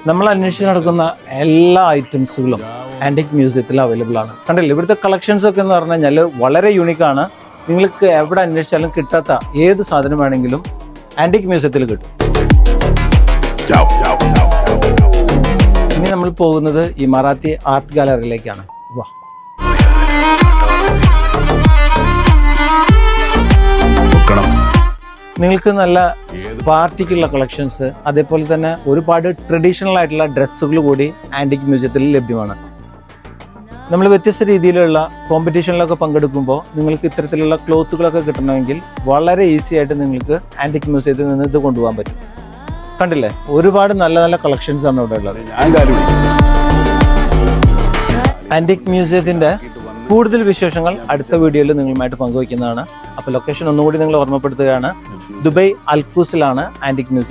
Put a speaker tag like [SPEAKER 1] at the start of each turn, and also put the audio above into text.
[SPEAKER 1] നമ്മൾ അന്വേഷിച്ച് നടക്കുന്ന എല്ലാ ഐറ്റംസുകളും ആന്റിക് മ്യൂസിയത്തിൽ അവൈലബിൾ ആണ്. കണ്ടില്ലേ, ഇവിടുത്തെ കളക്ഷൻസ് ഒക്കെ എന്ന് പറഞ്ഞു കഴിഞ്ഞാൽ വളരെ യൂണിക്കാണ്. നിങ്ങൾക്ക് എവിടെ അന്വേഷിച്ചാലും കിട്ടാത്ത ഏത് സാധനം വേണമെങ്കിലും ആന്റിക് മ്യൂസിയത്തിൽ കിട്ടും. ഇനി നമ്മൾ പോകുന്നത് ഈ മറാത്തി ആർട്ട് ഗാലറിയിലേക്കാണ്. വാ. നിങ്ങൾക്ക് നല്ല പാർട്ടിക്കുള്ള കളക്ഷൻസ്, അതേപോലെ തന്നെ ഒരുപാട് ട്രഡീഷണൽ ആയിട്ടുള്ള ഡ്രസ്സുകൾ കൂടി ആന്റിക് മ്യൂസിയത്തിൽ ലഭ്യമാണ്. നമ്മൾ വ്യത്യസ്ത രീതിയിലുള്ള കോമ്പറ്റീഷനിലൊക്കെ പങ്കെടുക്കുമ്പോൾ നിങ്ങൾക്ക് ഇത്തരത്തിലുള്ള ക്ലോത്തുകളൊക്കെ കിട്ടണമെങ്കിൽ വളരെ ഈസി ആയിട്ട് നിങ്ങൾക്ക് ആന്റിക് മ്യൂസിയത്തിൽ നിന്ന് ഇത് കൊണ്ടുപോകാൻ പറ്റും. കണ്ടില്ലേ, ഒരുപാട് നല്ല നല്ല കളക്ഷൻസ് ആണ് ഇവിടെ ഉള്ളത്. ആന്റിക് മ്യൂസിയത്തിന്റെ കൂടുതൽ വിശേഷങ്ങൾ അടുത്ത വീഡിയോയിൽ നിങ്ങളുമായിട്ട് പങ്കുവയ്ക്കുന്നതാണ്. അപ്പോൾ ലൊക്കേഷൻ ഒന്നുകൂടി നിങ്ങൾ ഓർമ്മപ്പെടുത്തുകയാണ്. ദുബൈ അൽക്കൂസിലാണ് ആന്റിക് മ്യൂസിയം.